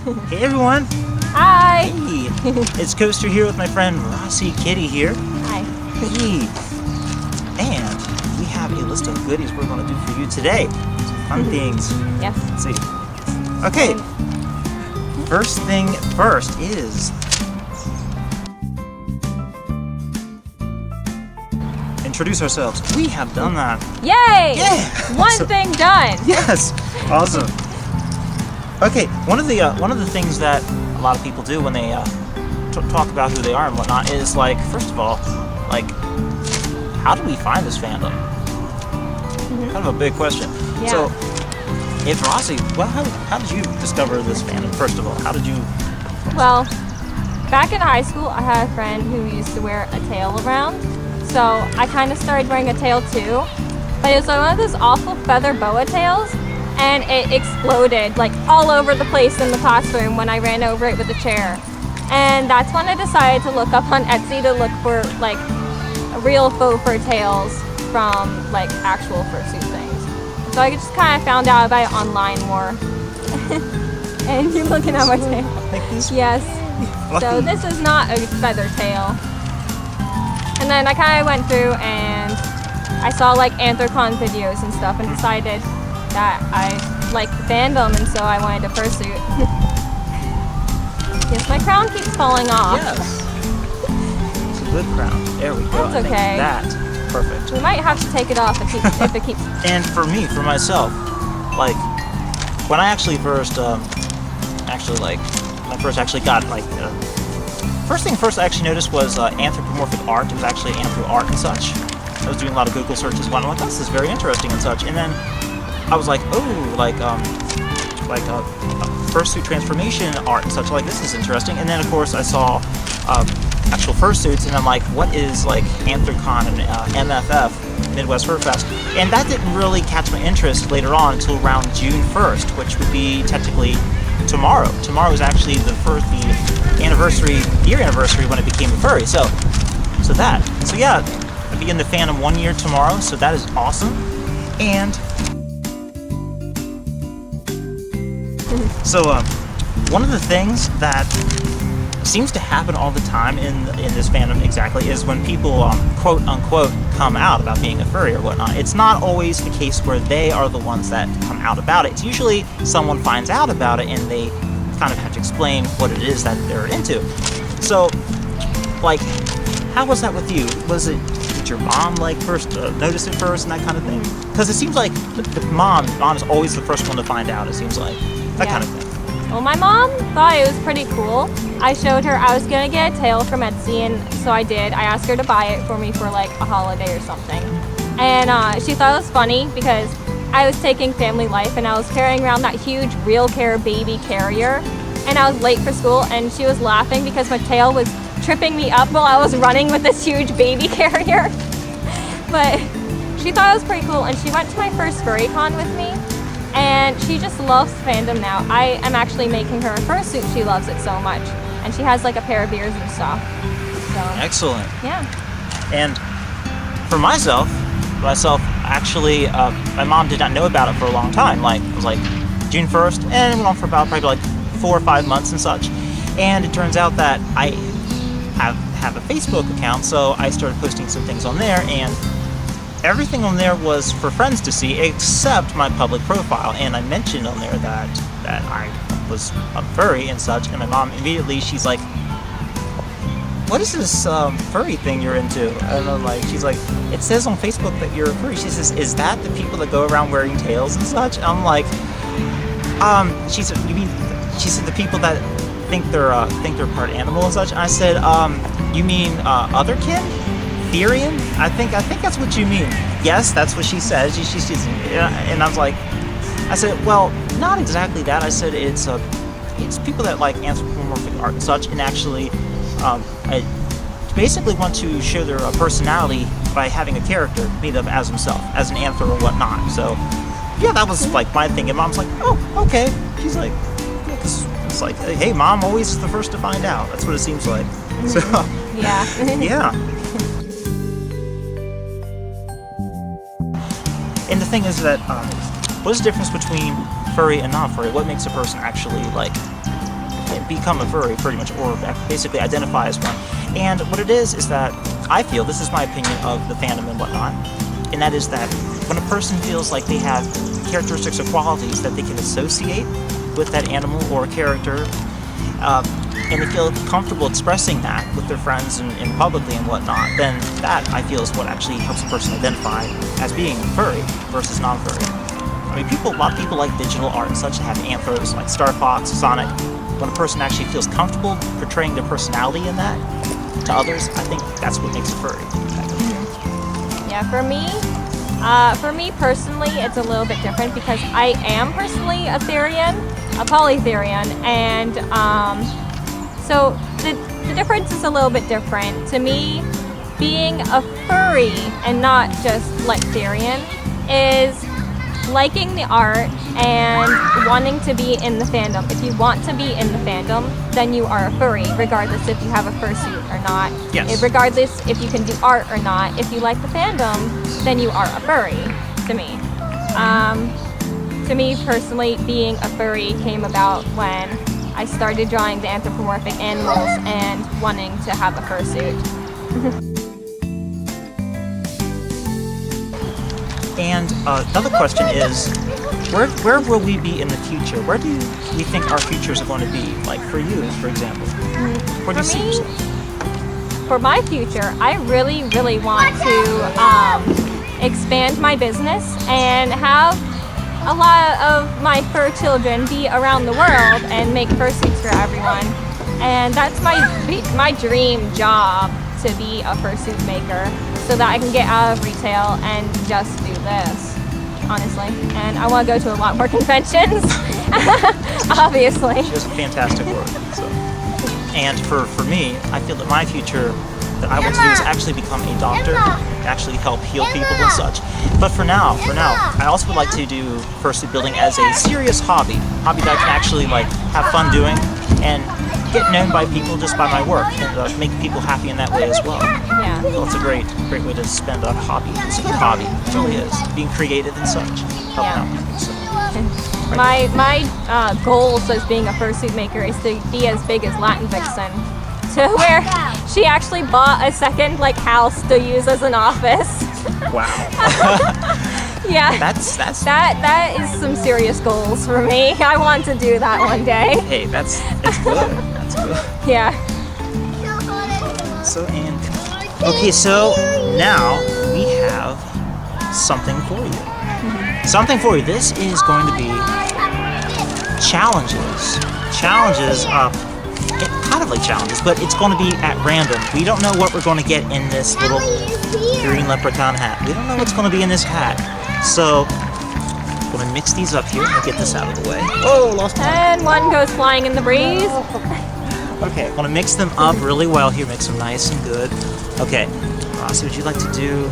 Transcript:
Hey everyone! Hi! Hey! It's Coaster here with my friend Rossy Kitty here. Hi. Hey! And we have a list of goodies we're going to do for you today. Some fun things. Yes. Let's see. Okay. First thing first is introduce ourselves. We have done that. Yay! Yeah! One Awesome. thing done! Yes! Awesome. Okay, one of the things that a lot of people do when they talk about who they are and whatnot is, like, first of all, like, how do we find this fandom? Kind of a big question. Yeah. So, if Rossy, well, how did you discover this fandom? First of all, how did you? Well, back in high school, I had a friend who used to wear a tail around, so I kind of started wearing a tail too. But it was like one of those awful feather boa tails, and it exploded like all over the place in the classroom when I ran over it with a chair. And that's when I decided to look up on Etsy to look for like real faux fur tails from like actual fursuit things. So I just kind of found out about it online more. And you're looking at my tail. Like this? Yes. So this is not a feather tail. And then I kind of went through and I saw like Anthrocon videos and stuff and decided that I liked the fandom, and so I wanted a fursuit. Yes, my crown keeps falling off. Yes. It's a good crown. There we go. That's I okay. think that perfect. We might have to take it off if it keeps. And for myself, like when I actually first, when I first actually got like, first thing first I actually noticed was anthropomorphic art. It was actually anthro art and such. I was doing a lot of Google searches. One, I'm like, this is very interesting and such. And then I was like, oh, like fursuit transformation art and such. Like, this is interesting. And then of course I saw actual fursuits, and I'm like, what is like Anthrocon and MFF, Midwest Fur Fest? And that didn't really catch my interest later on until around June 1st, which would be technically tomorrow. Tomorrow is actually the year anniversary when I became a furry. So yeah, I begin the fandom 1 year tomorrow. So that is awesome. And so one of the things that seems to happen all the time in this fandom exactly is when people quote unquote come out about being a furry or whatnot. It's not always the case where they are the ones that come out about it. It's usually someone finds out about it and they kind of have to explain what it is that they're into. So, like, how was that with you? Did your mom like first notice it first and that kind of thing? Because it seems like the mom is always the first one to find out. It seems like that kind of thing. Well, my mom thought it was pretty cool. I showed her I was gonna get a tail from Etsy, and so I did. I asked her to buy it for me for like a holiday or something. And she thought it was funny because I was taking Family Life and I was carrying around that huge Real Care baby carrier, and I was late for school, and she was laughing because my tail was tripping me up while I was running with this huge baby carrier. But she thought it was pretty cool, and she went to my first FurryCon with me. And she just loves fandom now. I am actually making her a fursuit. She loves it so much. And she has like a pair of ears and stuff. So, excellent. yeah. And for myself actually, my mom did not know about it for a long time. Like, it was like June 1st, and it went on for about probably like 4 or 5 months and such. And it turns out that I have a Facebook account, so I started posting some things on there, and everything on there was for friends to see except my public profile. And I mentioned on there that I was a furry and such, and my mom immediately, she's like, what is this furry thing you're into? And I'm like, she's like, it says on Facebook that you're a furry. She says, is that the people that go around wearing tails and such? I'm like, she said, you mean, she said the people that think they're part animal and such? And I said, you mean other kin? Therian? I think that's what you mean. Yes, that's what she said. She's and I was like, I said, well, not exactly that. I said it's people that like anthropomorphic art and such, and actually, I basically want to show their personality by having a character made up as himself, as an anthro or whatnot. So, yeah, that was like my thing. And Mom's like, oh, okay. She's like, yeah, 'cause it's like, hey, Mom always the first to find out. That's what it seems like. So, yeah. yeah. And the thing is that, what is the difference between furry and non-furry? What makes a person actually, like, become a furry pretty much, or basically identify as one. And what it is that I feel, this is my opinion of the fandom and whatnot, and that is that when a person feels like they have characteristics or qualities that they can associate with that animal or character, and they feel comfortable expressing that with their friends and publicly and whatnot, then that, I feel, is what actually helps a person identify as being furry versus non-furry. I mean, a lot of people like digital art and such that have anthros, like Star Fox, Sonic. When a person actually feels comfortable portraying their personality in that to others, I think that's what makes a furry. Yeah, for me personally, it's a little bit different because I am personally a Therian, a polytherian, and so the difference is a little bit different. To me, being a furry and not just like Therian is liking the art and wanting to be in the fandom. If you want to be in the fandom, then you are a furry, regardless if you have a fursuit or not. Yes. Regardless if you can do art or not. If you like the fandom, then you are a furry, to me. To me personally, being a furry came about when I started drawing the anthropomorphic animals and wanting to have a fursuit. And another question is, where will we be in the future? Where do we think our futures are going to be? Like for you, for example. Where do you see yourself? For my future, I really, really want to expand my business and have a lot of my fur children be around the world and make fursuits for everyone. And that's my dream job, to be a fursuit maker, so that I can get out of retail and just do this, honestly. And I want to go to a lot more conventions, obviously. She does fantastic work. So. And for me, I feel that my future that I want to do is actually become a doctor, actually help heal people and such. But for now, I also would like to do fursuit building as a serious hobby that I can actually like have fun doing and get known by people just by my work, and make people happy in that way as well. Yeah. Well, it's a great way to spend a hobby. It's a good hobby. It really is. Being creative and such, helping out people. So. My goals as being a fursuit maker is to be as big as Latin Vixen, to where she actually bought a second house to use as an office. Wow. Yeah. That is some serious goals for me. I want to do that one day. Hey, that's good. That's good. Yeah. So so now we have something for you. Something for you. This is going to be challenges. Kind of like challenges, but it's going to be at random. We don't know what we're going to get in this little green leprechaun hat. We don't know what's going to be in this hat. So, I'm going to mix these up here and get this out of the way. Oh, lost one. And one goes flying in the breeze. Okay, I'm going to mix them up really well here, mix them nice and good. Okay, Rossy, would you like to do